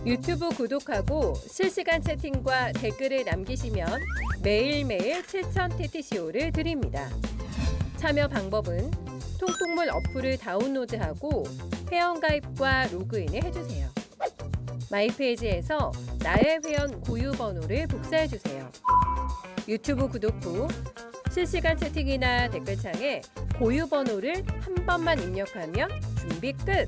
유튜브 구독하고 실시간 채팅과 댓글을 남기시면 매일매일 7,000TTCO를 드립니다. 참여 방법은 통통물 어플을 다운로드하고 회원가입과 로그인을 해주세요. 마이페이지에서 나의 회원 고유 번호를 복사해주세요. 유튜브 구독 후 실시간 채팅이나 댓글창에 고유 번호를 한 번만 입력하면 준비 끝!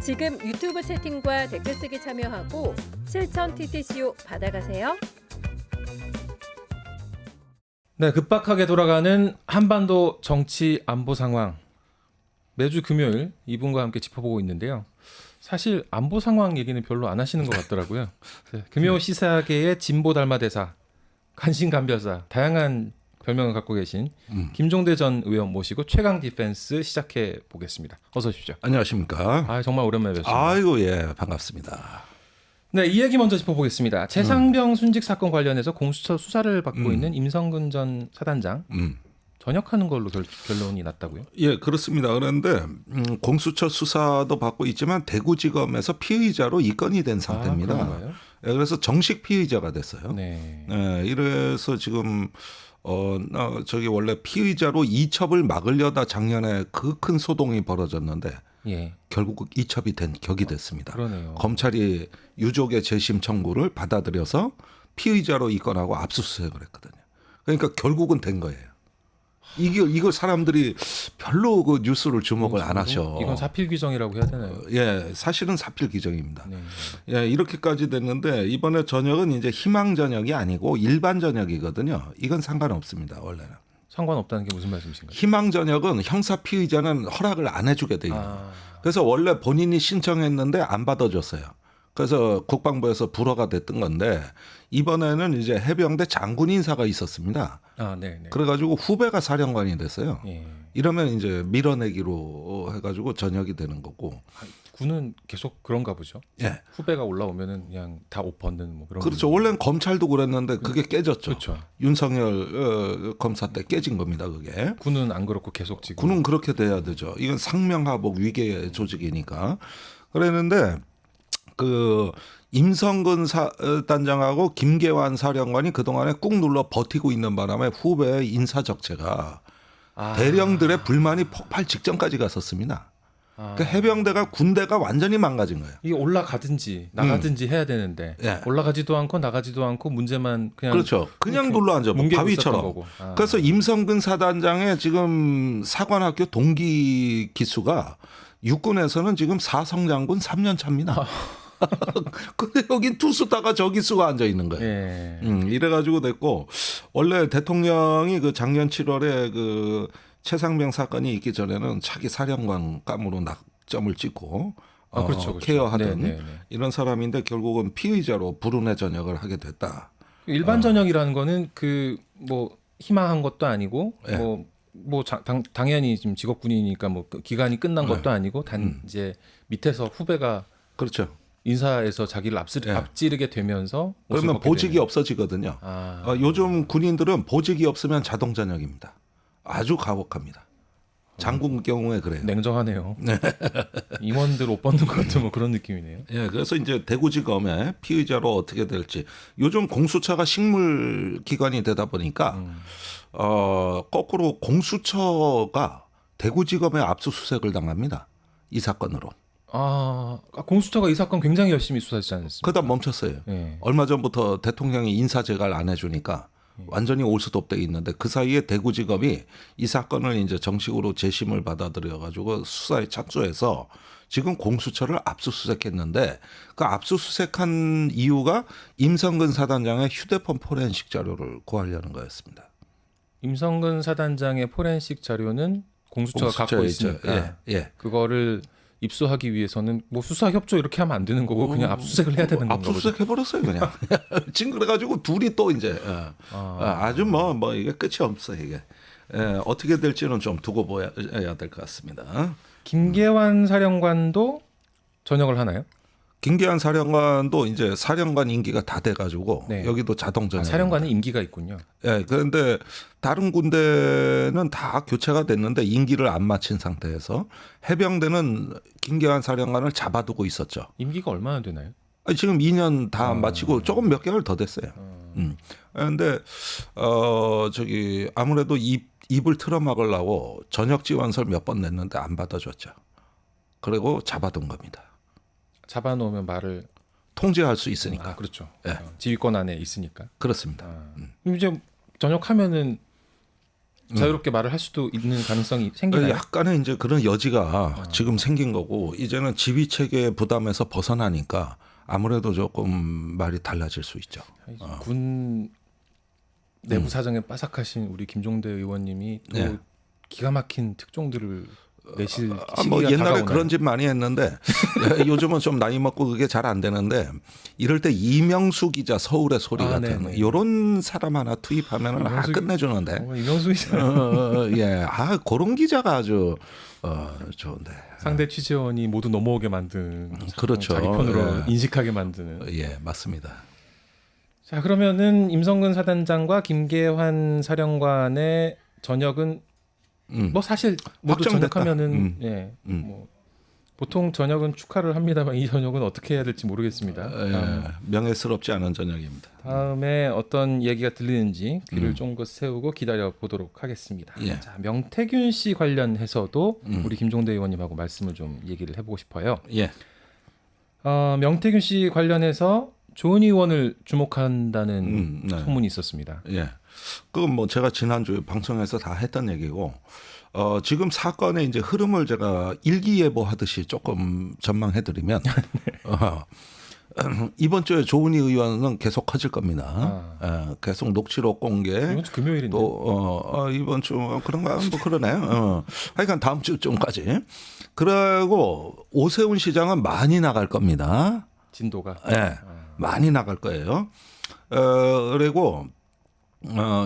지금 유튜브 채팅과 댓글 쓰기 참여하고 7,000TTCO 받아가세요. 네, 급박하게 돌아가는 한반도 정치 안보 상황. 매주 금요일 이분과 함께 짚어보고 있는데요. 사실 안보 상황 얘기는 별로 안 하시는 것 같더라고요. 네, 금요 시사계의 진보 달마대사, 간신간별사, 다양한 별명을 갖고 계신 김종대 전 의원 모시고 최강 디펜스 시작해 보겠습니다. 어서 오십시오. 안녕하십니까. 아, 정말 오랜만에 뵙습니다. 아이고 예 반갑습니다. 네, 이 얘기 먼저 짚어보겠습니다. 최상병 순직 사건 관련해서 공수처 수사를 받고 있는 임성근 전 사단장 전역하는 걸로 결론이 났다고요? 예 그렇습니다. 그런데 공수처 수사도 받고 있지만 대구지검에서 피의자로 입건이 된 상태입니다. 그런가요? 예, 그래서 정식 피의자가 됐어요. 네. 예, 이래서 지금 저기 원래 피의자로 이첩을 막으려다 작년에 그 큰 소동이 벌어졌는데 예. 결국 이첩이 된 격이 됐습니다. 그러네요. 검찰이 유족의 재심 청구를 받아들여서 피의자로 입건하고 압수수색을 했거든요. 그러니까 결국은 된 거예요. 이거 사람들이 별로 그 뉴스를 주목을 안 하셔. 이건 사필 규정이라고 해야 되나요? 예, 사실은 사필 규정입니다. 네. 예, 이렇게까지 됐는데 이번에 전역은 이제 희망 전역이 아니고 일반 전역이거든요. 이건 상관없습니다, 원래는. 상관없다는 게 무슨 말씀이신가요? 희망 전역은 형사 피의자는 허락을 안 해주게 돼 있는 거예요. 아, 그래서 원래 본인이 신청했는데 안 받아줬어요. 그래서 국방부에서 불허가 됐던 건데 이번에는 이제 해병대 장군 인사가 있었습니다. 아, 네, 네. 그래가지고 후배가 사령관이 됐어요. 예. 이러면 이제 밀어내기로 해가지고 전역이 되는 거고. 군은 계속 그런가 보죠. 예. 후배가 올라오면은 그냥 다 옷 벗는 뭐 그런. 그렇죠. 원래는 검찰도 그랬는데 그게 깨졌죠. 그렇죠. 윤석열 검사 때 깨진 겁니다. 그게. 군은 안 그렇고 계속 지금. 군은 그렇게 돼야 되죠. 이건 상명하복 위계 조직이니까. 그랬는데 그 임성근 단장하고 김계환 사령관이 그동안에 꾹 눌러 버티고 있는 바람에 후배의 인사 적체가 대령들의 불만이 폭발 직전까지 갔었습니다. 그 해병대가 군대가 완전히 망가진 거예요. 이게 올라가든지 나가든지 해야 되는데 예. 올라가지도 않고 나가지도 않고 문제만 그냥 그렇죠. 그냥 눌러 앉아 바위처럼. 거고. 아. 그래서 임성근 사단장의 지금 사관학교 동기 기수가 육군에서는 지금 사성장군 3년 차입니다. 근데 여긴 투수다가 저 기수가 앉아 있는 거예요. 예. 이래가지고 됐고 원래 대통령이 그 작년 7월에 그 최상병 사건이 있기 전에는 차기 사령관 감으로 낙점을 찍고 그렇죠. 케어하던 네, 네, 네. 이런 사람인데 결국은 피의자로 불운의 전역을 하게 됐다. 일반 전역이라는 거는 그 뭐 희망한 것도 아니고 예. 당연히 지금 직업군이니까 뭐 기간이 끝난 것도 아니고 단 이제 밑에서 후배가 그렇죠. 인사에서 자기를 앞지르게 되면서 그러면 옷을 벗게 보직이 되는. 없어지거든요. 아. 요즘 군인들은 보직이 없으면 자동 전역입니다. 아주 가혹합니다. 장군 경우에 그래요. 냉정하네요. 임원들 옷 벗는 것도 뭐 그런 느낌이네요. 예, 그래서 이제 대구지검에 피의자로 어떻게 될지 요즘 공수처가 식물 기관이 되다 보니까 거꾸로 공수처가 대구지검에 압수수색을 당합니다. 이 사건으로. 공수처가 이 사건 굉장히 열심히 수사했지 않습니까? 그러다 멈췄어요. 예. 얼마 전부터 대통령이 인사재갈 안 해주니까 완전히 올스톱돼 있는데 그 사이에 대구지검이 이 사건을 이제 정식으로 재심을 받아들여 가지고 수사에 착수해서 지금 공수처를 압수수색했는데 그 압수수색한 이유가 임성근 사단장의 휴대폰 포렌식 자료를 구하려는 거였습니다. 임성근 사단장의 포렌식 자료는 공수처가 갖고 있죠. 있으니까 예. 그거를 입수하기 위해서는 뭐 수사 협조 이렇게 하면 안 되는 거고 그냥 압수수색을 해야 되는 건가 보죠. 압수수색 해버렸어요 그냥. 지금 그래가지고 둘이 또 이제 아주 뭐 이게 끝이 없어 이게. 어떻게 될지는 좀 두고 봐야 될 것 같습니다. 김계환 사령관도 전역을 하나요? 김계환 사령관도 이제 사령관 임기가 다 돼가지고 네. 여기도 자동 전역. 사령관은 임기가 있군요. 예, 그런데 다른 군대는 다 교체가 됐는데 임기를 안 마친 상태에서 해병대는 김계환 사령관을 잡아두고 있었죠. 임기가 얼마나 되나요? 지금 2년 다 마치고 조금 몇 개월 더 됐어요. 그런데 저기 아무래도 입을 틀어막으려고 전역 지원서를 몇 번 냈는데 안 받아줬죠. 그리고 잡아둔 겁니다. 잡아놓으면 말을 통제할 수 있으니까. 그렇죠. 예. 지휘권 안에 있으니까. 그렇습니다. 그럼 이제 전역하면은 자유롭게 말을 할 수도 있는 가능성이 생기나요? 약간의 이제 그런 여지가 지금 생긴 거고 이제는 지휘 체계 부담에서 벗어나니까 아무래도 조금 말이 달라질 수 있죠. 군 내부 사정에 빠삭하신 우리 김종대 의원님이 또 네. 기가 막힌 특종들을 내실 시기가 뭐 옛날에 다가오나요? 그런 짓 많이 했는데 요즘은 좀 나이 먹고 그게 잘 안 되는데 이럴 때 이명수 기자 서울의 소리 같은 네네. 이런 사람 하나 투입하면 끝내주는데. 이명수 기자 예, 그런 기자가 아주 좋은데. 상대 취재원이 모두 넘어오게 만드는 그렇죠. 자기 편으로 인식하게 만드는. 예, 맞습니다. 자 그러면은 임성근 사단장과 김계환 사령관의 전역은 뭐 사실 모두 확정됐다. 전역하면은 예, 뭐 보통 전역은 축하를 합니다만 이 전역은 어떻게 해야 될지 모르겠습니다. 예, 명예스럽지 않은 전역입니다. 다음에 어떤 얘기가 들리는지 귀를 쫑긋 세우고 기다려 보도록 하겠습니다. 예. 자 명태균 씨 관련해서도 우리 김종대 의원님하고 말씀을 좀 얘기를 해보고 싶어요. 예, 명태균 씨 관련해서 조은희 의원을 주목한다는 네. 소문이 있었습니다. 예. 그건 뭐 제가 지난주에 방송에서 다 했던 얘기고, 지금 사건의 이제 흐름을 제가 일기예보하듯이 조금 전망해드리면, 이번 주에 조은희 의원은 계속 커질 겁니다. 계속 녹취록 공개. 이번 주 금요일인데. 또 이번 주 그런가 뭐 그러네요. 하여간 다음 주쯤까지. 그리고 오세훈 시장은 많이 나갈 겁니다. 진도가. 예, 많이 나갈 거예요. 그리고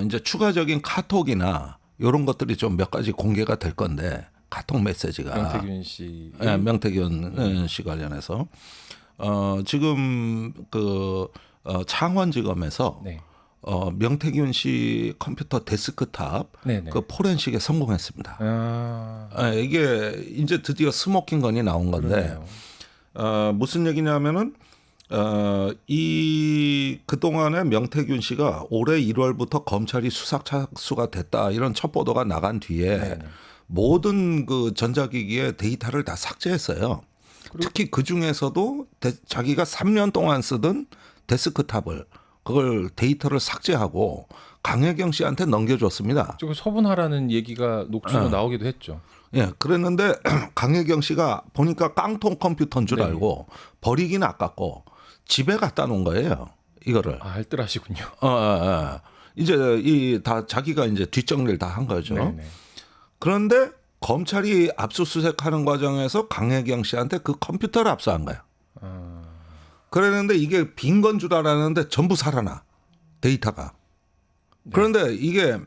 이제 추가적인 카톡이나 이런 것들이 좀 몇 가지 공개가 될 건데 카톡 메시지가 명태균 씨. 예, 명태균 씨 관련해서 지금 그 창원지검에서 네. 명태균 씨 컴퓨터 데스크탑 네네. 그 포렌식에 성공했습니다. 이게 이제 드디어 스모킹 건이 나온 건데 무슨 얘기냐면은 이 그동안에 명태균 씨가 올해 1월부터 검찰이 수사 착수가 됐다 이런 첫 보도가 나간 뒤에 네네. 모든 그 전자기기의 데이터를 다 삭제했어요. 특히 그 중에서도 자기가 3년 동안 쓰던 데스크탑을 그걸 데이터를 삭제하고 강혜경 씨한테 넘겨줬습니다. 좀 처분하라는 얘기가 녹취로 나오기도 했죠. 예, 그랬는데 강혜경 씨가 보니까 깡통 컴퓨터인 줄 네. 알고 버리기는 아깝고 집에 갖다 놓은 거예요. 이거를. 알뜰하시군요. 이제 이 다 자기가 이제 뒷정리를 다 한 거죠. 네네. 그런데 검찰이 압수수색하는 과정에서 강혜경 씨한테 그 컴퓨터를 압수한 거야. 그랬는데 이게 빈 건 줄 알았는데 전부 살아나 데이터가. 그런데 이게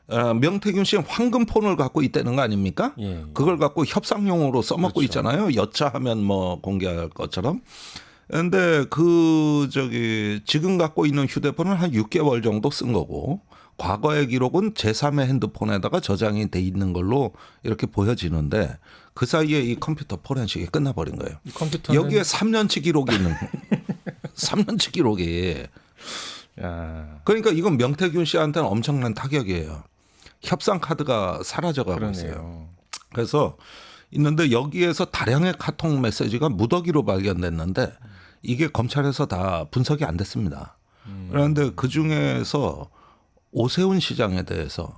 명태균 씨는 황금폰을 갖고 있다는 거 아닙니까? 예. 그걸 갖고 협상용으로 써먹고 그렇죠. 있잖아요. 여차하면 뭐 공개할 것처럼. 그런데 그 지금 갖고 있는 휴대폰은 한 6개월 정도 쓴 거고 과거의 기록은 제3의 핸드폰에다가 저장이 돼 있는 걸로 이렇게 보여지는데 그 사이에 이 컴퓨터 포렌식이 끝나버린 거예요. 이 컴퓨터는 여기에 3년치 기록이 있는 3년치 기록이. 야, 그러니까 이건 명태균 씨한테는 엄청난 타격이에요. 협상 카드가 사라져가고 있어요. 그러네요. 그래서 있는데 여기에서 다량의 카톡 메시지가 무더기로 발견됐는데 이게 검찰에서 다 분석이 안 됐습니다. 그런데 그 중에서 오세훈 시장에 대해서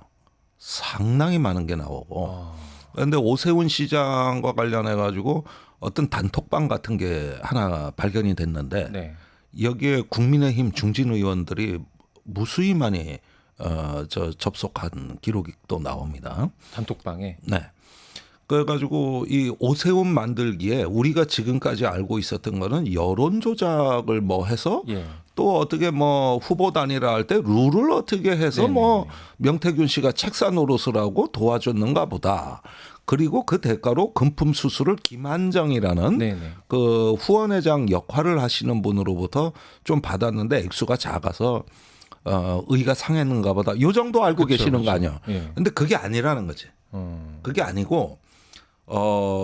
상당히 많은 게 나오고 그런데 오세훈 시장과 관련해 가지고 어떤 단톡방 같은 게 하나 발견이 됐는데 네. 여기에 국민의힘 중진 의원들이 무수히 많이 접속한 기록이 또 나옵니다. 단톡방에. 네. 그래가지고 이 오세훈 만들기에 우리가 지금까지 알고 있었던 거는 여론 조작을 뭐 해서 예. 또 어떻게 뭐 후보 단일화 할 때 룰을 어떻게 해서 네네. 뭐 명태균 씨가 책사 노릇을 하고 도와줬는가 보다. 그리고 그 대가로 금품 수수를 김한정이라는 네네. 그 후원회장 역할을 하시는 분으로부터 좀 받았는데 액수가 작아서 의가 상했는가 보다. 요 정도 알고 그쵸, 계시는 그쵸. 거 아니야. 예. 근데 그게 아니라는 거지. 그게 아니고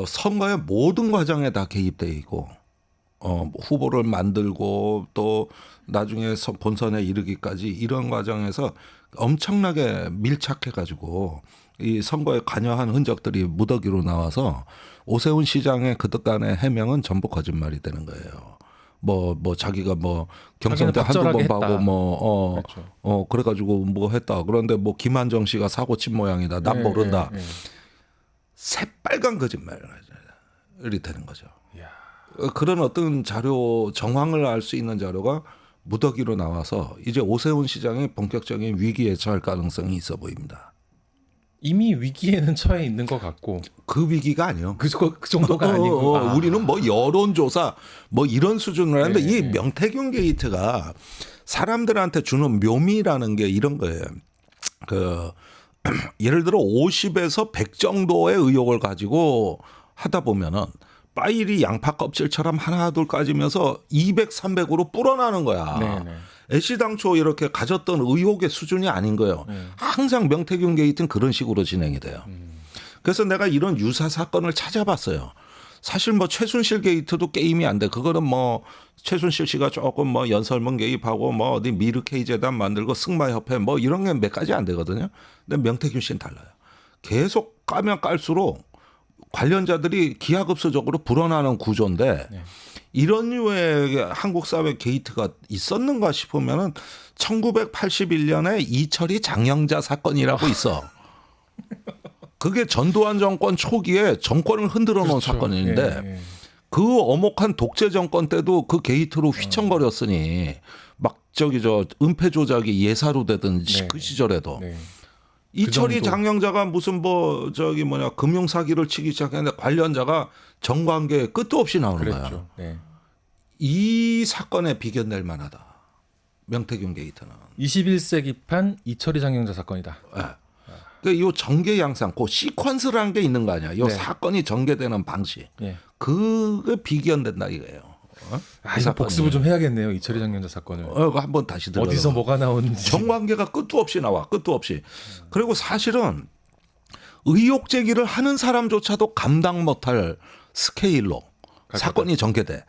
선거의 모든 과정에 다 개입돼 있고 후보를 만들고 또 나중에 본선에 이르기까지 이런 과정에서 엄청나게 밀착해가지고 이 선거에 관여한 흔적들이 무더기로 나와서 오세훈 시장의 그동안의 해명은 전부 거짓말이 되는 거예요. 뭐 자기가 뭐 경선 때 한두 번 적절하게 봐고 그렇죠. 그래가지고 뭐 했다. 그런데 뭐 김한정 씨가 사고 친 모양이다. 난 모른다. 새빨간 거짓말이 되는 거죠. 이야. 그런 어떤 자료 정황을 알 수 있는 자료가 무더기로 나와서 이제 오세훈 시장이 본격적인 위기에 처할 가능성이 있어 보입니다. 이미 위기에는 처해 있는 것 같고 그 위기가 아니요. 그 정도가 아니고 우리는 뭐 여론조사 뭐 이런 수준으로 하는데 네, 이 네. 명태균 게이트가 사람들한테 주는 묘미라는 게 이런 거예요. 그 예를 들어 50에서 100 정도의 의혹을 가지고 하다 보면은 파일이 양파 껍질처럼 하나 둘 까지면서 200, 300으로 불어나는 거야. 네네. 애시당초 이렇게 가졌던 의혹의 수준이 아닌 거예요. 항상 명태균 게이트는 그런 식으로 진행이 돼요. 그래서 내가 이런 유사 사건을 찾아봤어요. 사실 뭐 최순실 게이트도 게임이 안 돼. 그거는 뭐 최순실 씨가 조금 뭐 연설문 개입하고 뭐 어디 미르 K 재단 만들고 승마협회 뭐 이런 게 몇 가지 안 되거든요. 근데 명태균 씨는 달라요. 계속 까면 깔수록 관련자들이 기하급수적으로 불어나는 구조인데 이런 류의 한국 사회 게이트가 있었는가 싶으면은 1981년에 이철이 장영자 사건이라고 있어. 그게 전두환 정권 초기에 정권을 흔들어 놓은 그렇죠. 사건인데 예. 그 엄혹한 독재 정권 때도 그 게이트로 휘청거렸으니 막 저기 저 은폐 조작이 예사로 되던 네. 그 시절에도 네. 이철이 그 정도. 장영자가 무슨 뭐 저기 뭐냐 금융 사기를 치기 시작했는데 관련자가 정관계 끝도 없이 나오는 거야. 그랬죠. 네. 이 사건에 비견될 만하다. 명태균 게이트는. 21세기판 이철이 장영자 사건이다. 그러니까 이 전개 양상, 그 시퀀스라는 게 있는 거 아니야. 이 네. 사건이 전개되는 방식. 예. 그게 비견된다 이거예요. 이 이거 사건이. 복습을 좀 해야겠네요. 이철이 장영자 사건을. 그거 한번 다시 들어. 어디서 뭐가 나오는지. 정관계가 끝도 없이 나와. 끝도 없이. 그리고 사실은 의혹 제기를 하는 사람조차도 감당 못할 스케일로 사건이 전개돼.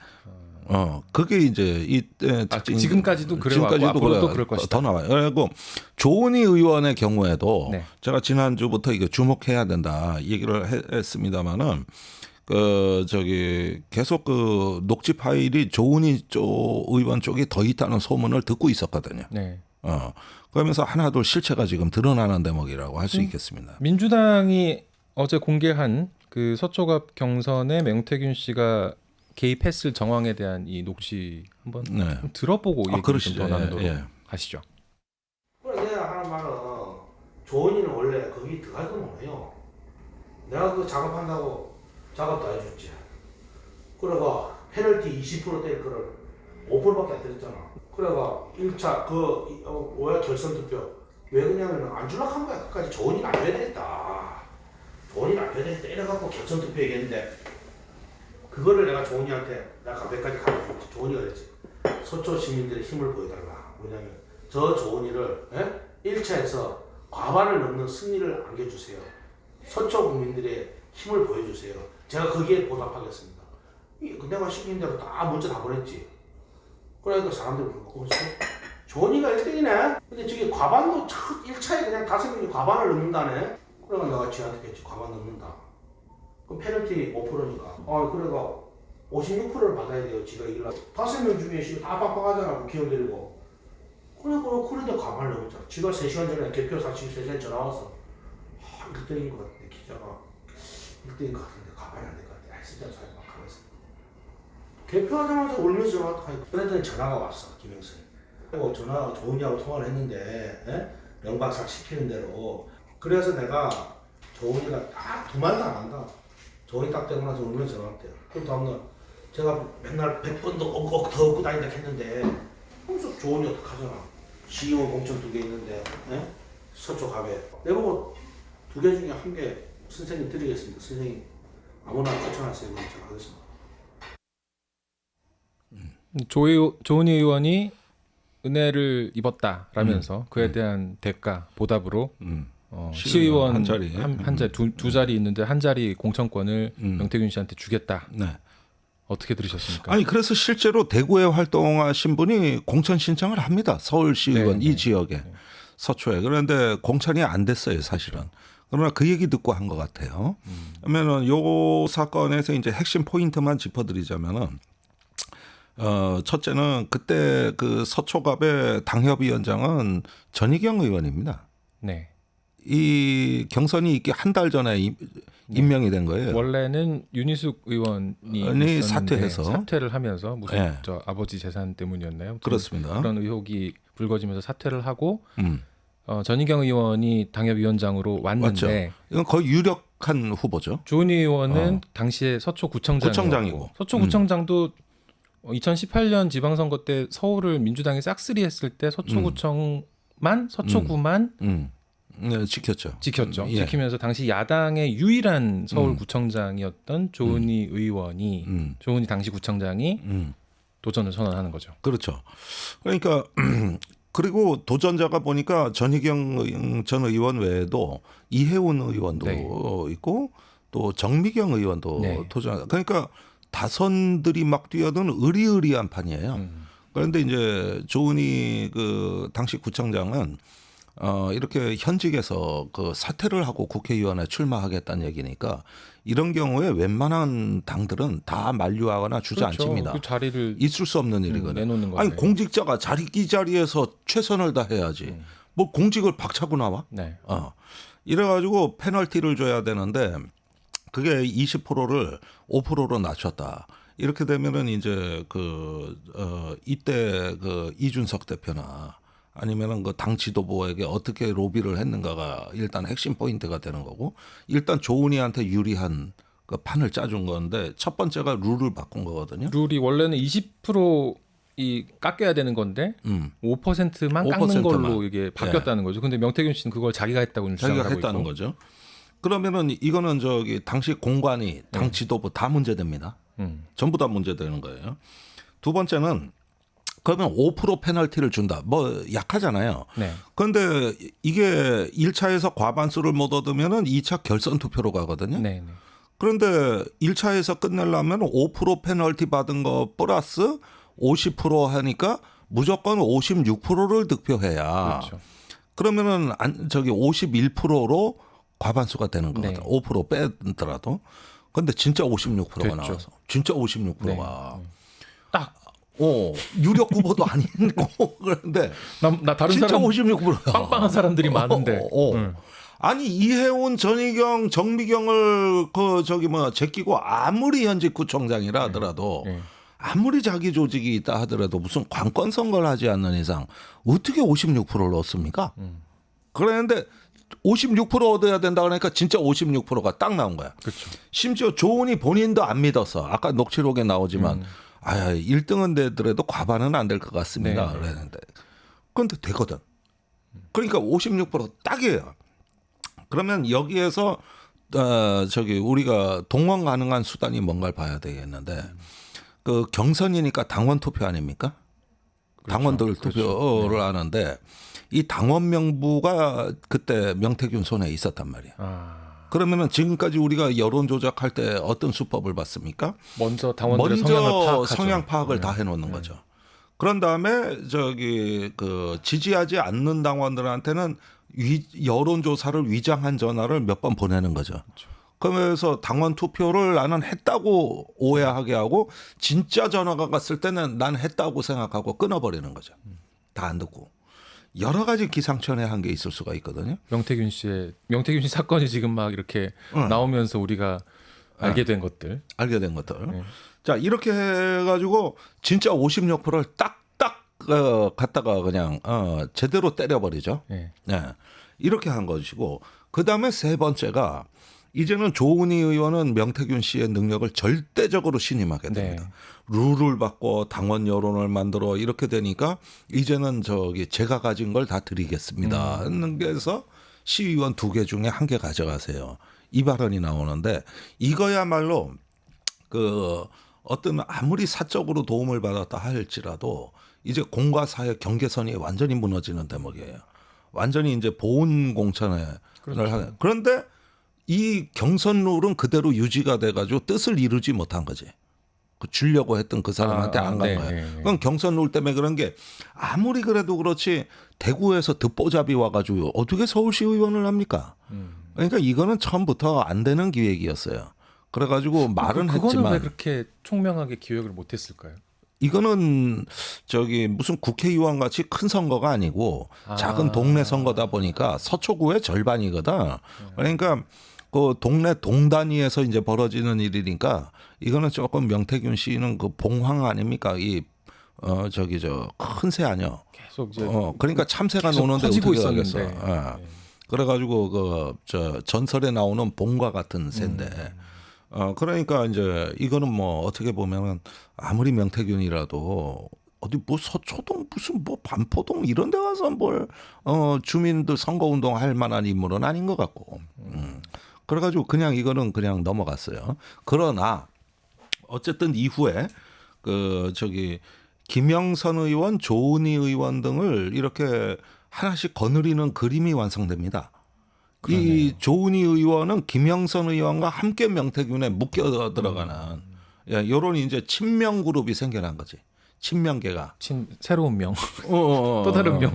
그게 이제 이때 지금까지도 그래왔고 앞으로도 그럴 것이다. 더 나와요. 그리고 조은희 의원의 경우에도 네. 제가 지난주부터 이거 주목해야 된다 얘기를 했습니다마는 그 저기 계속 그 녹취 파일이 조은희 의원 쪽이 더 있다는 소문을 듣고 있었거든요. 네. 그러면서 하나둘 실체가 지금 드러나는 대목이라고 할 수 있겠습니다. 민주당이 어제 공개한 그 서초갑 경선에 명태균 씨가 개입했을 정황에 대한 이 녹취 한번 네. 좀 들어보고 얘기 좀 그러시죠. 더 나누도록 예. 하시죠. 그래 내가 하는 말은 조은이는 원래 거기 들어가지도 못해요. 내가 그 작업한다고 작업도 해줬지. 그래가 페널티 20% 뗄 거를 5%밖에 안 때렸잖아. 그래가 1차 그 5회 결선 투표 왜 그러냐면 안 줄락 한 거야. 끝까지 조은이는 안 줘야 되겠다. 조은이는 안 줘야 되겠다. 이래갖고 결선 투표 얘기했는데 그거를 내가 조은이한테 내가 몇 가지 가르쳐줬지. 조은이가 그랬지. 서초 시민들의 힘을 보여달라. 뭐냐면 저 조은이를 1차에서 과반을 넘는 승리를 안겨주세요. 서초 국민들의 힘을 보여주세요. 제가 거기에 보답하겠습니다. 내가 시킨 대로 다 문자 다 보냈지. 그러니까 사람들이 보고 조은이가 1등이네. 근데 저기 과반도 1차에 그냥 5명이 과반을 넘는다네. 그래가 내가 지한테 했지. 과반 넘는다. 그럼 페널티 5%니까. 그래가 56%를 받아야 돼요. 지가 이기려고. 5명 중에 지금 다 빡빡하잖아. 국회의원 데리고. 그런데 과반을 넘었잖아. 지가 3시간 전에 개표 사실 3시간 전화 와서 1등인 것 같은데 기자가 1등인 것 같은데 과반이 안 될 것 같아. 진짜 잘 막 하면서. 개표하자마자 울면서 전화 왔다. 그랬더니 전화가 왔어. 김영선이. 전화가 조은이하고 통화를 했는데 명박사 시키는 대로. 그래서 내가 조은이가 딱 두 마디도 안 한다. 조은이 딱 되고 나서 울면서 전화 왔대요. 그럼 다음날 제가 맨날 100번도 옥옥 더 업고 다닌다 했는데 그래서 조은이 어떡하잖아. CEO 공천 2개 있는데 서초 갑에 내보고 2개 중에 1개 선생님 드리겠습니다. 선생님 아무나 추천하세요. 그럼 제가 하겠습니다. 조은희 의원이 은혜를 입었다라면서 그에 대한 대가 보답으로 시의원 한 자리. 한 자리 두 자리 있는데 한 자리 공천권을 음. 명태균 씨한테 주겠다. 네. 어떻게 들으셨습니까? 아니 그래서 실제로 대구에 활동하신 분이 공천 신청을 합니다. 서울시의원 네, 이 네. 지역에 서초에. 그런데 공천이 안 됐어요, 사실은. 그러나 그 얘기 듣고 한 것 같아요. 그러면은 요 사건에서 이제 핵심 포인트만 짚어드리자면은 첫째는 그때 그 서초갑의 당협위원장은 전희경 의원입니다. 네. 이 경선이 있기 한 달 전에 임명이 된 거예요. 원래는 윤희숙 의원이 아니, 있었는데 사퇴해서. 사퇴를 하면서 무슨 네. 저 아버지 재산 때문이었나요? 그렇습니다. 그런 의혹이 불거지면서 사퇴를 하고 음. 전희경 의원이 당협위원장으로 왔는데 이건 거의 유력한 후보죠. 조은희 의원은 당시에 서초구청장이고 구청장이고. 서초구청장도 2018년 지방선거 때 서울을 민주당이 싹쓸이했을 때 서초구만 네, 지켰죠. 지켰죠. 예. 지키면서 당시 야당의 유일한 서울구청장이었던 조은희 의원이 조은희 당시 구청장이 도전을 선언하는 거죠. 그렇죠. 그러니까 그리고 도전자가 보니까 전희경 전 의원 외에도 이혜훈 의원도 네. 있고 또 정미경 의원도 네. 도전. 그러니까 다선들이 막 뛰어든 의리의리한 판이에요. 그런데 이제 조은희 그 당시 구청장은 이렇게 현직에서 그 사퇴를 하고 국회의원에 출마하겠다는 얘기니까 이런 경우에 웬만한 당들은 다 만류하거나 주저앉힙니다. 그 자리를 있을 수 없는 일이거든요. 내놓는 건데. 아니 공직자가 이 자리에서 최선을 다해야지. 뭐 공직을 박차고 나와? 네. 이래가지고 페널티를 줘야 되는데 그게 20%를 5%로 낮췄다. 이렇게 되면은 이제 이때 그 이준석 대표나 아니면은 그 당 지도부에게 어떻게 로비를 했는가가 일단 핵심 포인트가 되는 거고 일단 조은희한테 유리한 그 판을 짜준 건데 첫 번째가 룰을 바꾼 거거든요. 룰이 원래는 20%이 깎여야 되는 건데 5%만 깎는 5%만. 걸로 이게 바뀌었다는 거죠. 근데 명태균 씨는 그걸 자기가 했다고 주장을 자기가 하고 했다는 있고. 거죠. 그러면은 이거는 당시 공관이 당 지도부 다 문제됩니다. 전부 다 문제되는 거예요. 두 번째는 그러면 5% 페널티를 준다. 뭐 약하잖아요. 네. 그런데 이게 1차에서 과반수를 못 얻으면은 2차 결선 투표로 가거든요. 네. 네. 그런데 1차에서 끝내려면 5% 페널티 받은 거 플러스 50% 하니까 무조건 56%를 득표해야. 그렇죠. 그러면은 51%로 과반수가 되는 것 네. 같아요. 5% 빼더라도. 근데 진짜 56%가 됐죠. 나와서. 진짜 56%가. 네. 딱. 유력 후보도 아니고 그런데 나 다른 진짜 사람 56%야. 빵빵한 사람들이 많은데. 아니 이혜훈, 전희경, 정미경을 제끼고 아무리 현직 구청장이라 하더라도 네. 아무리 자기 조직이 있다 하더라도 무슨 관권 선거를 하지 않는 이상 어떻게 56%를 얻습니까? 그랬는데 56% 얻어야 된다 그러니까 진짜 56%가 딱 나온 거야. 그렇죠. 심지어 조은희 본인도 안 믿었어. 아까 녹취록에 나오지만 1등은 되더라도 과반은 안 될 것 같습니다. 네. 그랬는데 그런데 되거든. 그러니까 56% 딱이에요. 그러면 여기에서 우리가 동원 가능한 수단이 뭔가를 봐야 되겠는데 그 경선이니까 당원 투표 아닙니까? 그렇죠. 당원들 투표를 하는데 이 당원 명부가 그때 명태균 손에 있었단 말이에요. 그러면은 지금까지 우리가 여론 조작할 때 어떤 수법을 봤습니까? 먼저 당원들의 성향을 파악하죠. 성향 파악을 다 해놓는 거죠. 그런 다음에 지지하지 않는 당원들한테는 여론 조사를 위장한 전화를 몇 번 보내는 거죠. 그러면서 당원 투표를 나는 했다고 오해하게 하고 진짜 전화가 갔을 때는 난 했다고 생각하고 끊어버리는 거죠. 다 안 듣고. 여러 가지 기상천외한 게 있을 수가 있거든요. 명태균 씨 사건이 지금 막 이렇게 나오면서 우리가 알게 된 것들. 알게 된 것들. 자, 이렇게 해가지고 진짜 56%를 딱딱 갖다가 그냥 제대로 때려버리죠. 네. 네. 이렇게 한 것이고 그 다음에 세 번째가 이제는 조은희 의원은 명태균 씨의 능력을 절대적으로 신임하게 됩니다. 네. 룰을 바꿔 당원 여론을 만들어 이렇게 되니까 이제는 제가 가진 걸 다 드리겠습니다. 그래서 시의원 2개 중에 1개 가져가세요. 이 발언이 나오는데 이거야말로 어떤 아무리 사적으로 도움을 받았다 할지라도 이제 공과 사의 경계선이 완전히 무너지는 대목이에요. 완전히 이제 보훈 공천에 그렇죠. 그런데 이 경선 룰은 그대로 유지가 돼가지고 뜻을 이루지 못한 거지. 주려고 했던 그 사람한테 안 간 네, 거예요. 네, 네. 그건 경선 룰 때문에 그런 게 아무리 그래도 그렇지 대구에서 듣보잡이 와가지고 어떻게 서울시 의원을 합니까? 그러니까 이거는 처음부터 안 되는 기획이었어요. 그래가지고 말은 그거는 했지만 왜 그렇게 총명하게 기획을 못했을까요? 이거는 저기 무슨 국회의원 같이 큰 선거가 아니고 작은 동네 선거다 보니까 서초구의 절반이거든. 그러니까 그 동네 동단위에서 이제 벌어지는 일이니까 이거는 조금 명태균 씨는 그 봉황 아닙니까? 이 저기 저 큰 새 아니요. 계속 이제 그러니까 참새가 계속 노는데 커지고 어떻게 있었는데. 하겠어. 그래가지고 그 저 전설에 나오는 봉과 같은 새인데. 그러니까 이제 이거는 뭐 어떻게 보면은 아무리 명태균이라도 어디 뭐 서초동 무슨 뭐 반포동 이런 데 가서 뭘 주민들 선거운동 할 만한 인물은 아닌 것 같고. 그래가지고 그냥 이거는 그냥 넘어갔어요. 그러나 어쨌든 이후에 그 저기 김영선 의원, 조은희 의원 등을 이렇게 하나씩 거느리는 그림이 완성됩니다. 이 조은희 의원은 김영선 의원과 함께 명태균에 묶여 들어가는 이런 이제 친명 그룹이 생겨난 거지. 친명계가. 새로운 명. 또 다른 명.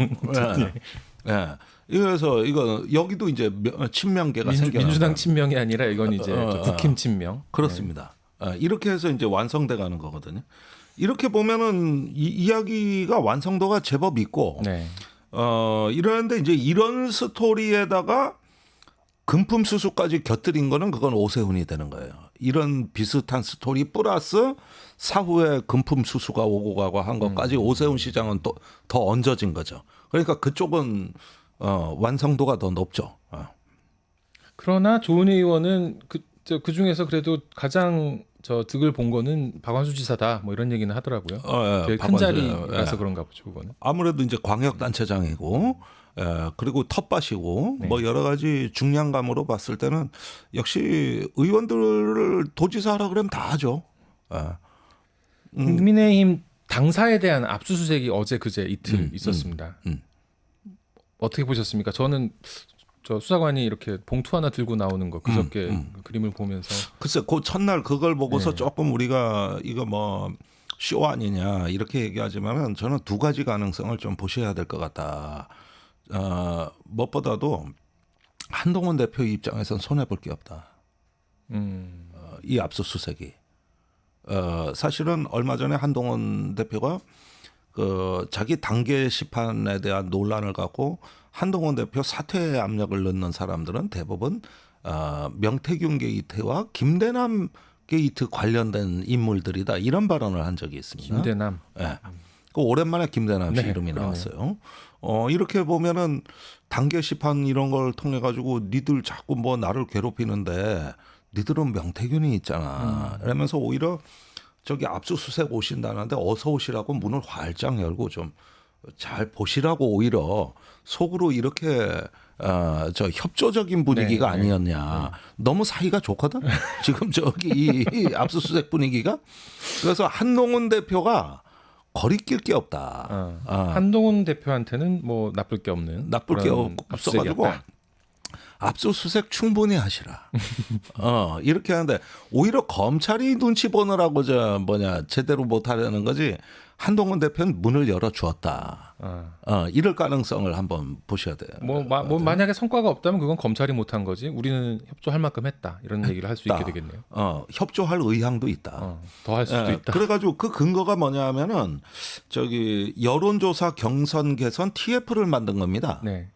예. 그래서 이거 여기도 이제 친명계가 생겨난 민주당 거야. 친명이 아니라 이건 이제 국힘 친명. 그렇습니다. 이렇게 해서 이제 완성돼 가는 거거든요. 이렇게 보면은 이야기가 완성도가 제법 있고 네. 이러는데 이제 이런 스토리에다가 금품 수수까지 곁들인 거는 그건 오세훈이 되는 거예요. 이런 비슷한 스토리 플러스 사후에 금품 수수가 오고 가고 한 것까지 오세훈 시장은 또 더 얹어진 거죠. 그러니까 그쪽은 완성도가 더 높죠. 그러나 조은희 의원은 그 중에서 그래도 가장 득을 본 거는 박완수 지사다. 뭐 이런 얘기는 하더라고요. 되게 큰 자리라서 그런가 보죠, 그거는. 아무래도 이제 광역단체장이고 그리고 텃밭이고 뭐 여러 가지 중량감으로 봤을 때는 역시 의원들을 도지사하라 그러면 다 하죠. 국민의힘 당사에 대한 압수수색이 어제 그제 이틀 있었습니다. 어떻게 보셨습니까? 저는 저 수사관이 이렇게 봉투 하나 들고 나오는 거 그저께 그 그림을 보면서 글쎄 그 첫날 그걸 보고서 네. 조금 우리가 이거 뭐 쇼 아니냐 이렇게 얘기하지만은 저는 두 가지 가능성을 좀 보셔야 될 것 같다. 무엇보다도 한동훈 대표 입장에선 손해 볼 게 없다. 이 압수수색이 사실은 얼마 전에 한동훈 대표가 그 자기 단계 시판에 대한 논란을 갖고 한동훈 대표 사퇴의 압력을 넣는 사람들은 대부분 명태균 게이트와 김대남 게이트 관련된 인물들이다 이런 발언을 한 적이 있습니다. 김대남. 네. 그 오랜만에 김대남 씨 네, 이름이 그러네요. 나왔어요. 이렇게 보면은 단계 시판 이런 걸 통해 가지고 니들 자꾸 뭐 나를 괴롭히는데 니들은 명태균이 있잖아. 이러면서 오히려 저기 압수수색 오신다는데 어서 오시라고 문을 활짝 열고 좀 잘 보시라고 오히려 속으로 이렇게 저 협조적인 분위기가 네, 아니었냐. 너무 사이가 좋거든. 지금 저기 이 압수수색 분위기가. 그래서 한동훈 대표가 거리낄 게 없다. 한동훈 대표한테는 뭐 나쁠 게 없는 나쁠 게 그런 없어가지고 압수수색이었다. 압수수색 충분히 하시라. 이렇게 하는데 오히려 검찰이 눈치 보느라고 제대로 못하려는 거지. 한동훈 대표는 문을 열어 주었다. 이럴 가능성을 한번 보셔야 돼요. 뭐 만약에 성과가 없다면 그건 검찰이 못한 거지. 우리는 협조할 만큼 했다. 이런 얘기를 할 수 있게 되겠네요. 협조할 의향도 있다. 더 할 수도 있다. 그래가지고 그 근거가 뭐냐면은 저기 여론조사 경선 개선 TF를 만든 겁니다. 네.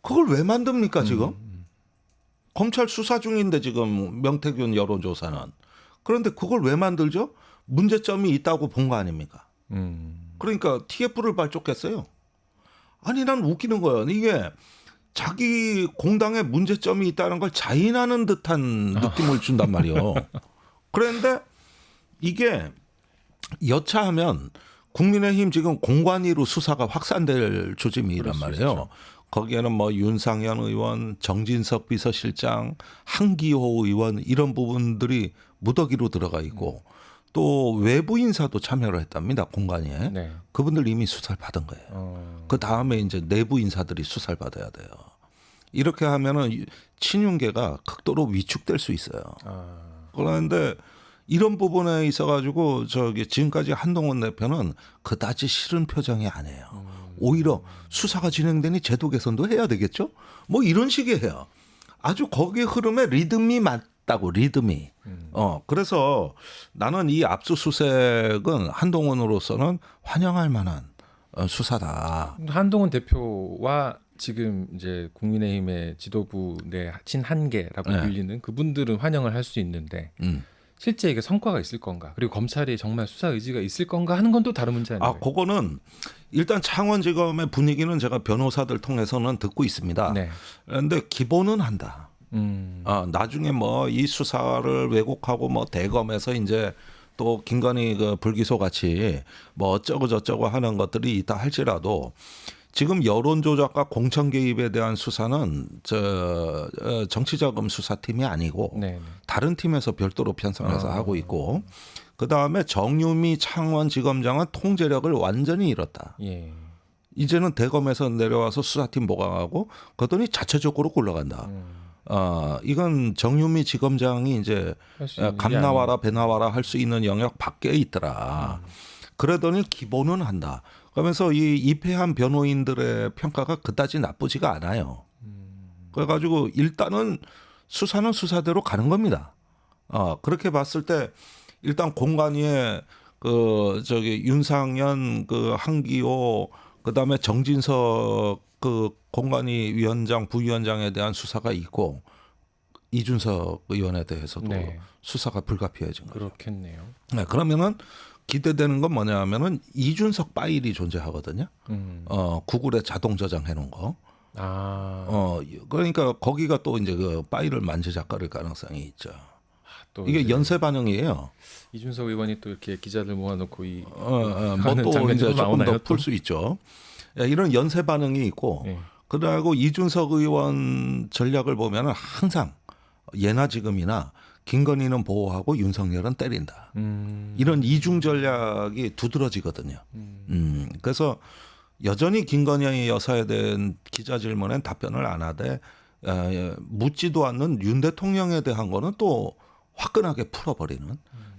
그걸 왜 만듭니까 지금? 검찰 수사 중인데 지금 명태균 여론조사는. 그런데 그걸 왜 만들죠? 문제점이 있다고 본 거 아닙니까? 그러니까 TF를 발족했어요. 아니 난 웃기는 거예요. 이게 자기 공당에 문제점이 있다는 걸 자인하는 듯한 느낌을 준단 말이에요. 그런데 이게 여차하면 국민의힘 지금 공관위로 수사가 확산될 조짐이란 말이에요. 거기에는 뭐 윤상현 의원, 정진석 비서실장, 한기호 의원 이런 부분들이 무더기로 들어가 있고 또 외부 인사도 참여를 했답니다. 공관위에. 네. 그분들 이미 수사를 받은 거예요. 그 다음에 이제 내부 인사들이 수사를 받아야 돼요. 이렇게 하면은 친윤계가 극도로 위축될 수 있어요. 그런데 이런 부분에 있어가지고 저기 지금까지 한동훈 대표는 그다지 싫은 표정이 아니에요. 오히려 수사가 진행되니 제도 개선도 해야 되겠죠? 뭐 이런 식이에요. 아주 거기에 흐름에 리듬이 맞다고 리듬이. 그래서 나는 이 압수수색은 한동훈으로서는 환영할 만한 수사다. 한동훈 대표와 지금 이제 국민의힘의 지도부 내 친한계라고 네. 불리는 그분들은 환영을 할 수 있는데 실제 이게 성과가 있을 건가 그리고 검찰이 정말 수사 의지가 있을 건가 하는 건 또 다른 문제 아니에요? 그거는 일단 창원지검의 분위기는 제가 변호사들 통해서는 듣고 있습니다. 네. 그런데 기본은 한다. 나중에 뭐 이 수사를 왜곡하고 뭐 대검에서 이제 또 김건희 그 불기소 같이 뭐 어쩌고 저쩌고 하는 것들이 있다 할지라도 지금 여론 조작과 공천 개입에 대한 수사는 정치자금 수사팀이 아니고 네. 다른 팀에서 별도로 편성해서 하고 있고 그 다음에 정유미 창원지검장은 통제력을 완전히 잃었다. 예. 이제는 대검에서 내려와서 수사팀 보강하고 그러더니 자체적으로 굴러간다. 이건 정유미 지검장이 이제 할수 있는 감 게 나와라 배 나와라 할 수 있는 영역 밖에 있더라. 그러더니 기본은 한다. 그러면서 이 입회한 변호인들의 평가가 그다지 나쁘지가 않아요. 그래가지고 일단은 수사는 수사대로 가는 겁니다. 그렇게 봤을 때 일단 공관위에 그 저기 윤상현 그 한기호 그다음에 정진석 그 공관위 위원장 부위원장에 대한 수사가 있고 이준석 의원에 대해서도 네. 수사가 불가피해진 거죠. 그렇겠네요. 네, 그러면은 기대되는 건 뭐냐면은 이준석 파일이 존재하거든요. 구글에 자동 저장해 놓은 거. 그러니까 거기가 또 이제 그 파일을 만지작거릴 가능성이 있죠. 또 이게 이제 연쇄 반응이에요. 이준석 의원이 또 이렇게 기자들 모아놓고 이 뭐또 장면이 이제 좀 조금 나오나요, 더 풀 수 있죠. 이런 연쇄 반응이 있고 예. 그리고 이준석 의원 전략을 보면은 항상 예나 지금이나 김건희는 보호하고 윤석열은 때린다. 이런 이중 전략이 두드러지거든요. 그래서 여전히 김건희 여사에 대한 기자 질문엔 답변을 안 하되 묻지도 않는 윤 대통령에 대한 거는 또 화끈하게 풀어버리는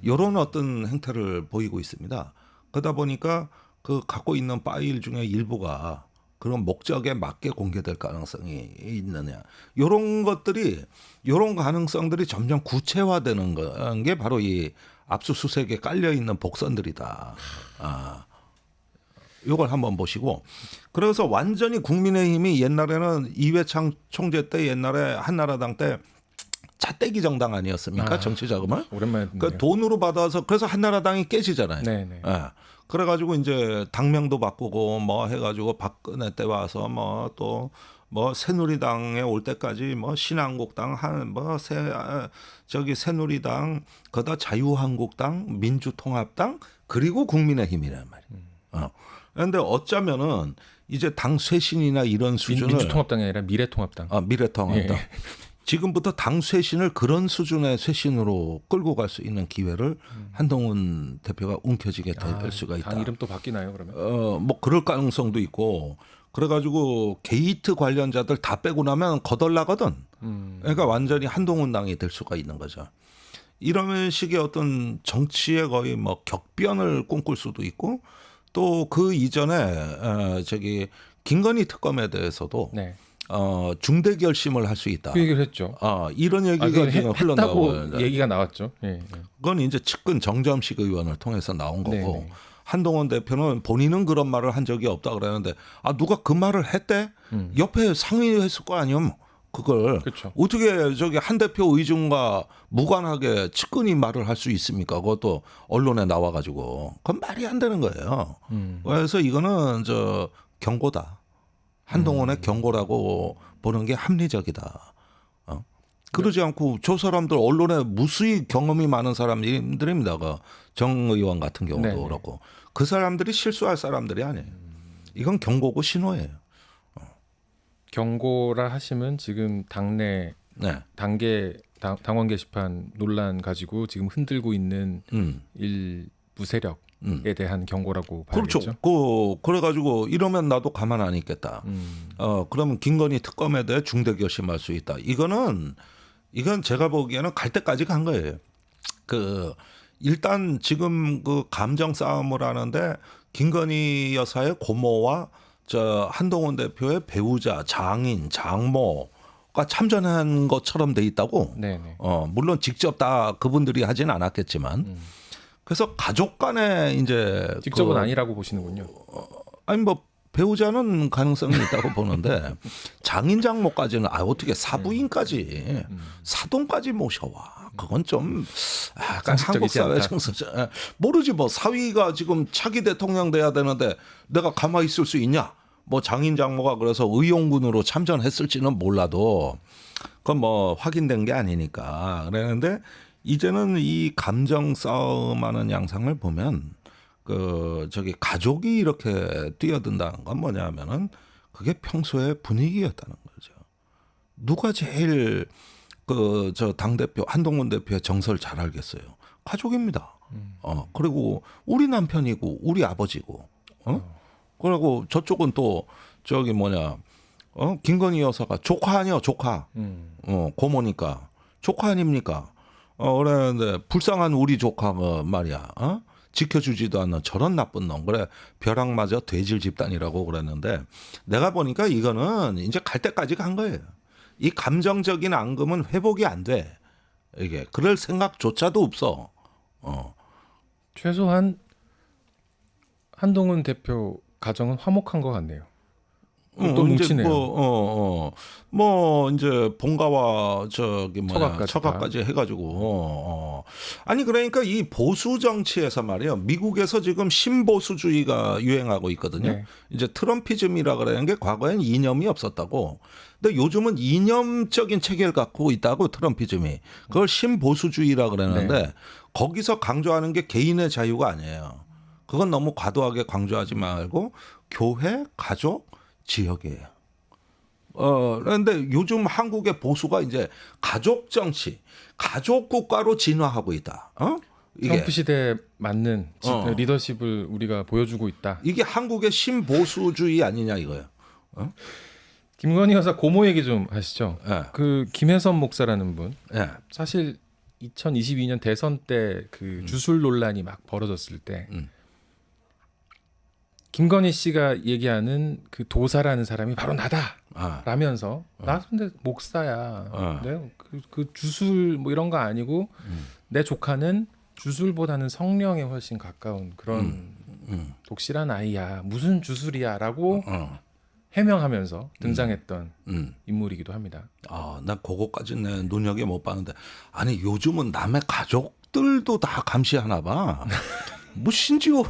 이런 어떤 행태를 보이고 있습니다. 그러다 보니까 그 갖고 있는 파일 중에 일부가 그런 목적에 맞게 공개될 가능성이 있느냐. 이런 것들이 이런 가능성들이 점점 구체화되는 게 바로 이 압수수색에 깔려 있는 복선들이다. 이걸 한번 보시고 그래서 완전히 국민의힘이 옛날에는 이회창 총재 때 옛날에 한나라당 때 차떼기 정당 아니었습니까? 정치 자금을. 오랜만에 듣네요. 그 돈으로 받아서 그래서 한나라당이 깨지잖아요. 네네. 그래가지고 이제 당명도 바꾸고 뭐 해가지고 박근혜 때 와서 뭐 또 뭐 새누리당에 올 때까지 뭐 신한국당 새누리당 그다 자유한국당 민주통합당 그리고 국민의힘이란 말이에요. 그런데 어쩌면은 이제 당 쇄신이나 이런 수준을 민주통합당이 아니라 미래통합당. 미래통합당. 예. 지금부터 당 쇄신을 그런 수준의 쇄신으로 끌고 갈 수 있는 기회를 한동훈 대표가 움켜쥐게 될 수가 있다. 당 이름 또 바뀌나요, 그러면? 뭐 그럴 가능성도 있고 그래가지고 게이트 관련자들 다 빼고 나면 거덜나거든. 그러니까 완전히 한동훈 당이 될 수가 있는 거죠. 이런 식의 어떤 정치의 거의 뭐 격변을 꿈꿀 수도 있고 또 그 이전에 저기 김건희 특검에 대해서도 네. 중대 결심을 할 수 있다. 그 얘기를 했죠. 이런 얘기가 그건 지금 흘러나오고 했다고 얘기가 나왔죠. 예. 그건 이제 측근 정점식 의원을 통해서 나온 거고 네네. 한동훈 대표는 본인은 그런 말을 한 적이 없다 그러는데 누가 그 말을 했대? 옆에 상의했을 거 아니면 그걸 그렇죠. 어떻게 저기 한 대표 의중과 무관하게 측근이 말을 할 수 있습니까? 그것도 언론에 나와가지고 그건 말이 안 되는 거예요. 그래서 이거는 저 경고다. 한동훈의 경고라고 보는 게 합리적이다. 그러지 않고 저 사람들 언론에 무수히 경험이 많은 사람들입니다. 정 의원 같은 경우도 네네. 그렇고 그 사람들이 실수할 사람들이 아니에요. 이건 경고고 신호예요. 경고라 하시면 지금 당내 네. 당원 게시판 논란 가지고 지금 흔들고 있는 일부 세력에 대한 경고라고 봐야겠죠. 그렇죠. 그래가지고 이러면 나도 가만 안 있겠다. 그러면 김건희 특검에 대해 중대 결심할 수 있다. 이건 제가 보기에는 갈 때까지 간 거예요. 일단 지금 그 감정 싸움을 하는데 김건희 여사의 고모와 저 한동훈 대표의 배우자, 장인, 장모가 참전한 것처럼 돼 있다고. 네네. 물론 직접 다 그분들이 하진 않았겠지만. 그래서 가족 간에 이제 직접은 그 아니라고 보시는군요. 아니 뭐 배우자는 가능성이 있다고 보는데 장인 장모까지는 어떻게 사부인까지 사돈까지 모셔와. 그건 좀 약간 한국 상식적이지 사회 않다. 정서 모르지 뭐 사위가 지금 차기 대통령 돼야 되는데 내가 가만히 있을 수 있냐? 뭐 장인 장모가 그래서 의용군으로 참전했을지는 몰라도 그건 뭐 확인된 게 아니니까 그랬는데 이제는 이 감정 싸움하는 양상을 보면 그 저기 가족이 이렇게 뛰어든다는 건 뭐냐면은 그게 평소의 분위기였다는 거죠. 누가 제일 그 저 당대표 한동훈 대표의 정서를 잘 알겠어요. 가족입니다. 그리고 우리 남편이고 우리 아버지고 그리고 저쪽은 또 저기 김건희 여사가 조카 아니요 조카 고모니까 조카 아닙니까? 그러는데 불쌍한 우리 조카가 말이야. 지켜주지도 않는 저런 나쁜 놈. 그래 벼락맞아 돼질 집단이라고 그랬는데 내가 보니까 이거는 이제 갈 때까지 간 거예요. 이 감정적인 앙금은 회복이 안 돼. 이게 그럴 생각조차도 없어. 최소한 한동훈 대표 가정은 화목한 것 같네요. 또 뭉치네요. 뭐 이제 본가와 저기 처가까지 처가까지 해가지고 아니 그러니까 이 보수 정치에서 말이에요. 미국에서 지금 신보수주의가 유행하고 있거든요. 네. 이제 트럼피즘이라 그러는 게 과거엔 이념이 없었다고. 근데 요즘은 이념적인 체계를 갖고 있다고 트럼피즘이. 그걸 신보수주의라 그러는데 네. 거기서 강조하는 게 개인의 자유가 아니에요. 그건 너무 과도하게 강조하지 말고 교회, 가족, 지역이에요. 그런데 요즘 한국의 보수가 이제 가족 정치, 가족 국가로 진화하고 있다. 이게 트럼프 시대에 맞는 리더십을 우리가 보여주고 있다. 이게 한국의 신보수주의 아니냐 이거예요. 김건희 여사 고모 얘기 좀 하시죠. 예. 그 김혜선 목사라는 분 예. 사실 2022년 대선 때 그 주술 논란이 막 벌어졌을 때 김건희 씨가 얘기하는 그 도사라는 사람이 바로 나다라면서 나 근데 목사야. 내 그 주술 뭐 이런 거 아니고 내 조카는 주술보다는 성령에 훨씬 가까운 그런 독실한 아이야. 무슨 주술이야라고 해명하면서 등장했던 인물이기도 합니다. 난 그거까지는 내 눈여겨 못 봤는데 아니 요즘은 남의 가족들도 다 감시하나 봐. 뭐 심지어는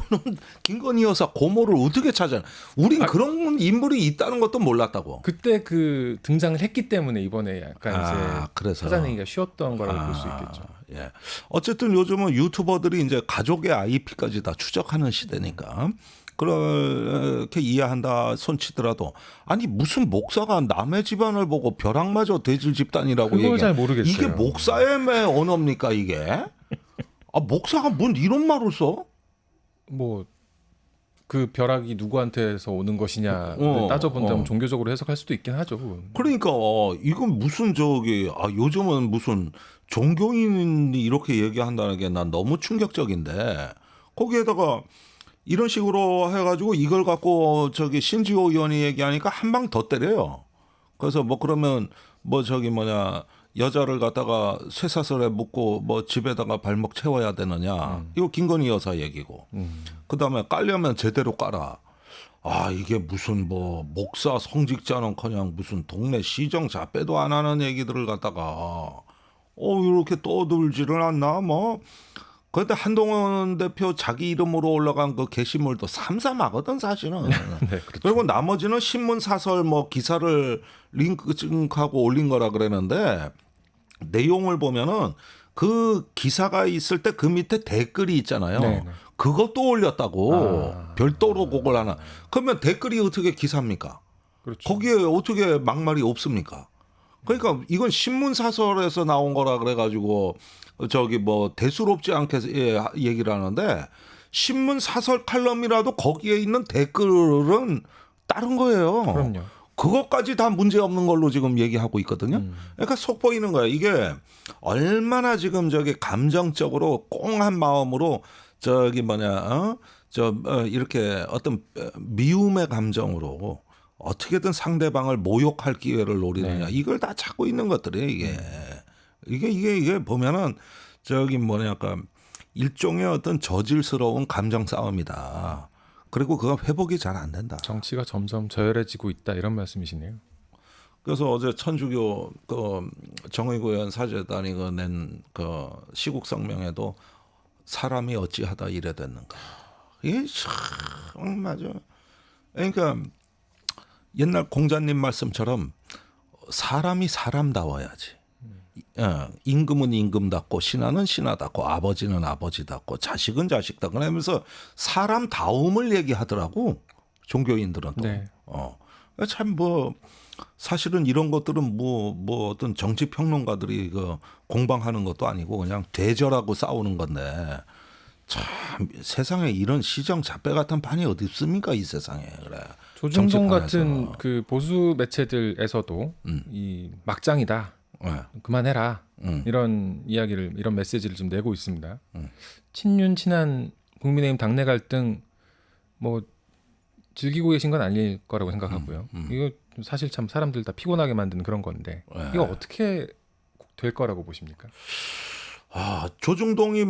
김건희 여사 고모를 어떻게 찾아? 우린 그런 인물이 있다는 것도 몰랐다고. 그때 그 등장을 했기 때문에 이번에 약간 이제 그래서 찾아내기가 쉬웠던 거라고 볼 수 있겠죠. 예. 어쨌든 요즘은 유튜버들이 이제 가족의 IP까지 다 추적하는 시대니까 그렇게 이해한다 손치더라도 아니 무슨 목사가 남의 집안을 보고 벼락마저 돼질 집단이라고 그걸 얘기해. 잘 모르겠어요. 이게 목사의 언어입니까 이게? 목사가 뭔 이런 말을 써? 뭐 그 벼락이 누구한테서 오는 것이냐 따져본다면 종교적으로 해석할 수도 있긴 하죠. 그러니까 이건 무슨 요즘은 무슨 종교인이 이렇게 얘기한다는 게 난 너무 충격적인데 거기에다가 이런 식으로 해가지고 이걸 갖고 신지호 의원이 얘기하니까 한 방 더 때려요. 그래서 뭐 그러면 여자를 갖다가 쇠사슬에 묶고 뭐 집에다가 발목 채워야 되느냐. 이거 김건희 여사 얘기고. 그다음에 깔려면 제대로 깔아. 이게 무슨 뭐 목사 성직자는커녕 무슨 동네 시정 자빼도 안 하는 얘기들을 갖다가 이렇게 떠들지를 않나 뭐. 그런데 한동훈 대표 자기 이름으로 올라간 그 게시물도 삼삼하거든 사실은. 네, 그렇죠. 그리고 나머지는 신문 사설 뭐 기사를 링크하고 올린 거라 그랬는데 내용을 보면은 그 기사가 있을 때 그 밑에 댓글이 있잖아요. 네. 그것도 올렸다고 별도로 그걸 하나. 그러면 댓글이 어떻게 기사입니까? 그렇죠. 거기에 어떻게 막말이 없습니까? 그러니까 이건 신문 사설에서 나온 거라 그래가지고 뭐 대수롭지 않게 얘기를 하는데 신문 사설 칼럼이라도 거기에 있는 댓글은 다른 거예요. 그럼요. 그것까지 다 문제 없는 걸로 지금 얘기하고 있거든요. 그러니까 속 보이는 거예요. 이게 얼마나 지금 저기 감정적으로 꽁한 마음으로 저기 이렇게 어떤 미움의 감정으로 어떻게든 상대방을 모욕할 기회를 노리느냐. 네. 이걸 다 찾고 있는 것들이에요. 이게 보면은 저기 일종의 어떤 저질스러운 감정 싸움이다. 그리고 그건 회복이 잘 안 된다. 정치가 점점 저열해지고 있다 이런 말씀이시네요. 그래서 어제 천주교 정의구 의원 사제단이 낸 시국 성명에도 사람이 어찌하다 이래 됐는가. 이게 참 맞아. 그러니까 옛날 공자님 말씀처럼 사람이 사람다워야지. 임금은 임금답고 신하는 신하답고 아버지는 아버지답고 자식은 자식답고 그러면서 사람다움을 얘기하더라고 종교인들은 또. 네. 참 사실은 이런 것들은 어떤 정치 평론가들이 공방하는 것도 아니고 그냥 대절하고 싸우는 건데 참 세상에 이런 시정 잡배 같은 판이 어디 있습니까 이 세상에. 그래. 조중동 정치판에서. 같은 그 보수 매체들에서도 이 막장이다. 네. 그만해라. 이런 이야기를 이런 메시지를 좀 내고 있습니다. 친윤 친한 국민의힘 당내 갈등 뭐 즐기고 계신 건 아닐 거라고 생각하고요. 이거 사실 참 사람들 다 피곤하게 만드는 그런 건데 이거 어떻게 될 거라고 보십니까? 조중동이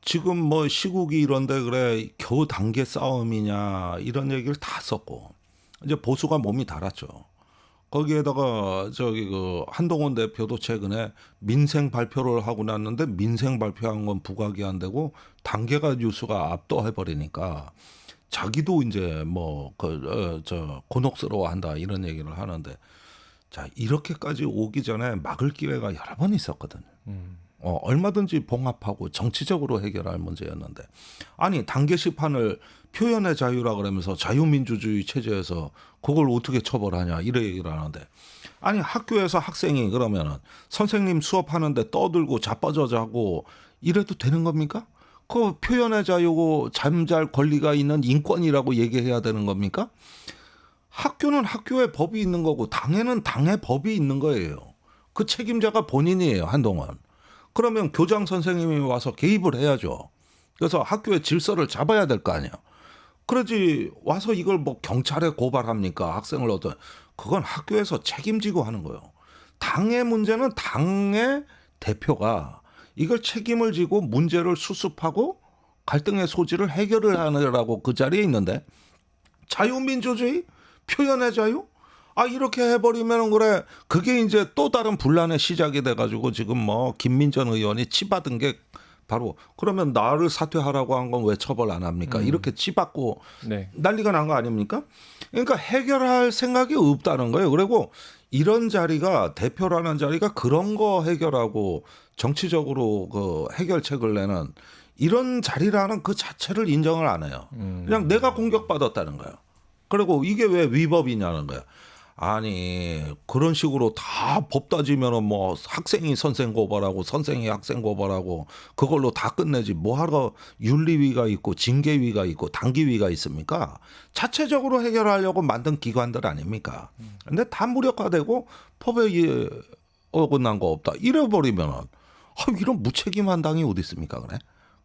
지금 시국이 이런데 그래 겨우 단계 싸움이냐 이런 얘기를 다 썼고 이제 보수가 몸이 달았죠. 거기에다가 한동훈 대표도 최근에 민생 발표를 하고 났는데 민생 발표한 건 부각이 안 되고 단계가 뉴스가 압도해 버리니까 자기도 이제 곤혹스러워한다 이런 얘기를 하는데 자 이렇게까지 오기 전에 막을 기회가 여러 번 있었거든요. 얼마든지 봉합하고 정치적으로 해결할 문제였는데 아니 단계 시판을 표현의 자유라 그러면서 자유민주주의 체제에서 그걸 어떻게 처벌하냐 이래 얘기를 하는데 아니 학교에서 학생이 그러면은 선생님 수업하는데 떠들고 자빠져자고 이래도 되는 겁니까? 그 표현의 자유고 잠잘 권리가 있는 인권이라고 얘기해야 되는 겁니까? 학교는 학교의 법이 있는 거고 당에는 당의 법이 있는 거예요. 그 책임자가 본인이에요 한동안. 그러면 교장 선생님이 와서 개입을 해야죠. 그래서 학교의 질서를 잡아야 될 거 아니에요. 그러지 와서 이걸 경찰에 고발합니까? 학생을 그건 학교에서 책임지고 하는 거예요. 당의 문제는 당의 대표가 이걸 책임을 지고 문제를 수습하고 갈등의 소지를 해결을 하느라고 그 자리에 있는데 자유민주주의? 표현의 자유? 이렇게 해버리면 그래 그게 이제 또 다른 분란의 시작이 돼가지고 지금 김민전 의원이 치받은 게 바로 그러면 나를 사퇴하라고 한 건 왜 처벌 안 합니까? 이렇게 치받고 네. 난리가 난 거 아닙니까? 그러니까 해결할 생각이 없다는 거예요. 그리고 이런 자리가 대표라는 자리가 그런 거 해결하고 정치적으로 해결책을 내는 이런 자리라는 그 자체를 인정을 안 해요. 그냥 내가 공격받았다는 거예요. 그리고 이게 왜 위법이냐는 거예요. 아니 그런 식으로 다 법 따지면은 학생이 선생 고발하고 선생이 학생 고발하고 그걸로 다 끝내지 뭐하러 윤리위가 있고 징계위가 있고 단기위가 있습니까? 자체적으로 해결하려고 만든 기관들 아닙니까? 근데 다 무력화되고 법에 어긋난 거 없다 이래버리면은 이런 무책임한 당이 어디 있습니까?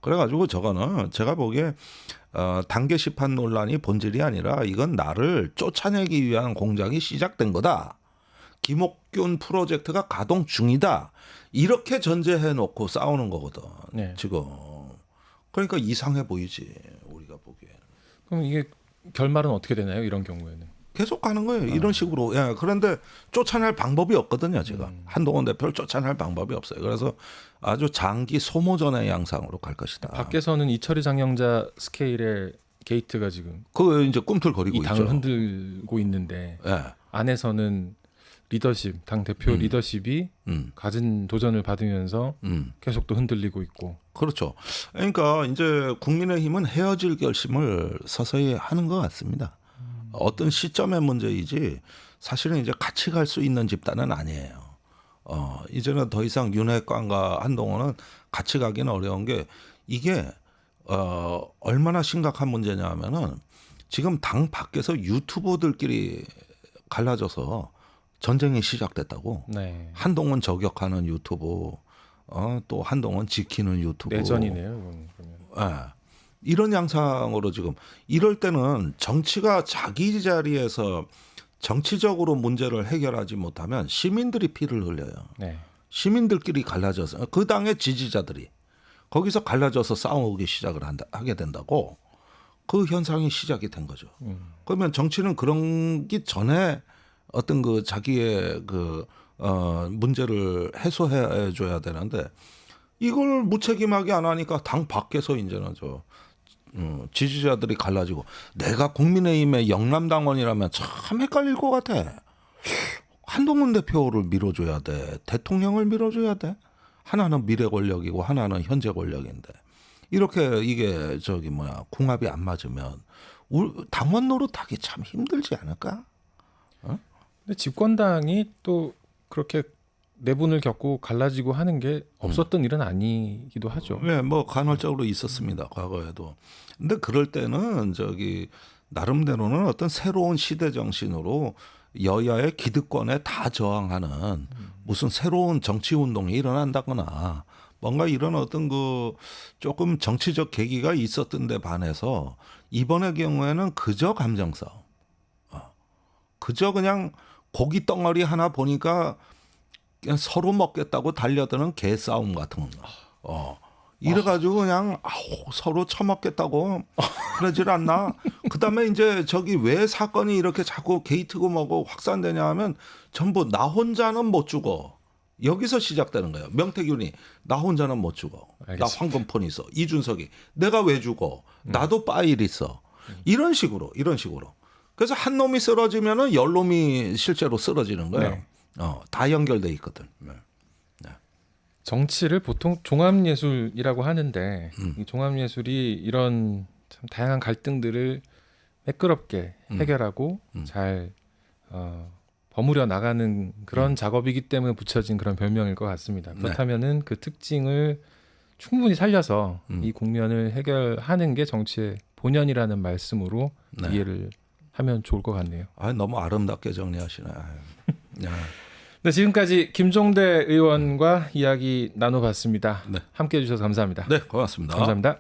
그래가지고 저거는 제가 보기에 단계 시판 논란이 본질이 아니라 이건 나를 쫓아내기 위한 공작이 시작된 거다. 김옥균 프로젝트가 가동 중이다. 이렇게 전제해 놓고 싸우는 거거든. 네. 지금. 그러니까 이상해 보이지 우리가 보기에. 그럼 이게 결말은 어떻게 되나요? 이런 경우에는? 계속 가는 거예요. 이런 식으로. 예, 그런데 쫓아낼 방법이 없거든요. 지금. 한동훈 대표를 쫓아낼 방법이 없어요. 그래서 아주 장기 소모전의 양상으로 갈 것이다. 밖에서는 이철희 장영자 스케일의 게이트가 지금 그거 이제 꿈틀거리고 이 있죠. 당을 흔들고 있는데 예. 안에서는 리더십, 당 대표 리더십이 갖은 도전을 받으면서 계속 또 흔들리고 있고. 그렇죠. 그러니까 이제 국민의힘은 헤어질 결심을 서서히 하는 것 같습니다. 어떤 시점의 문제이지 사실은 이제 같이 갈 수 있는 집단은 아니에요. 이제는 더 이상 윤핵관과 한동훈은 같이 가기는 어려운 게 이게 얼마나 심각한 문제냐 하면은 지금 당 밖에서 유튜버들끼리 갈라져서 전쟁이 시작됐다고. 네. 한동훈 저격하는 유튜브, 또 한동훈 지키는 유튜브. 내전이네요. 이건 그러면. 예. 이런 양상으로 지금 이럴 때는 정치가 자기 자리에서 정치적으로 문제를 해결하지 못하면 시민들이 피를 흘려요. 네. 시민들끼리 갈라져서 그 당의 지지자들이 거기서 갈라져서 싸우기 시작을 하게 된다고 그 현상이 시작이 된 거죠. 그러면 정치는 그런 기 전에 어떤 그 자기의 그 문제를 해소해 줘야 되는데 이걸 무책임하게 안 하니까 당 밖에서 이제는 지지자들이 갈라지고 내가 국민의힘의 영남당원이라면 참 헷갈릴 것 같아. 한동훈 대표를 밀어줘야 돼. 대통령을 밀어줘야 돼. 하나는 미래 권력이고 하나는 현재 권력인데 이렇게 이게 궁합이 안 맞으면 당원 노릇하기 참 힘들지 않을까? 근데 집권당이 또 그렇게 내분을 겪고 갈라지고 하는 게 없었던 일은 아니기도 하죠. 네, 뭐 간헐적으로 있었습니다. 과거에도. 근데 그럴 때는 나름대로는 어떤 새로운 시대 정신으로 여야의 기득권에 다 저항하는 무슨 새로운 정치 운동이 일어난다거나 뭔가 이런 어떤 조금 정치적 계기가 있었던 데 반해서 이번의 경우에는 그저 감정 싸움. 그저 그냥 고기 덩어리 하나 보니까 그냥 서로 먹겠다고 달려드는 개 싸움 같은 거. 이래가지고 그냥 서로 처먹겠다고 그러질 않나. 그다음에 이제 왜 사건이 이렇게 자꾸 게이트고 뭐고 확산되냐 하면 전부 나 혼자는 못 죽어. 여기서 시작되는 거예요. 명태균이 나 혼자는 못 죽어. 알겠습니다. 나 황금폰 있어. 이준석이 내가 왜 죽어. 나도 파일 있어. 이런 식으로. 그래서 한 놈이 쓰러지면은 열 놈이 실제로 쓰러지는 거예요. 네. 다 연결돼 있거든. 정치를 보통 종합예술이라고 하는데 이 종합예술이 이런 참 다양한 갈등들을 매끄럽게 해결하고 잘 버무려 나가는 그런 작업이기 때문에 붙여진 그런 별명일 것 같습니다. 그렇다면은 그 특징을 충분히 살려서 이 국면을 해결하는 게 정치의 본연이라는 말씀으로 이해를 하면 좋을 것 같네요. 너무 아름답게 정리하시네. 네, 지금까지 김종대 의원과 이야기 나눠봤습니다. 네. 함께해 주셔서 감사합니다. 네, 고맙습니다. 감사합니다.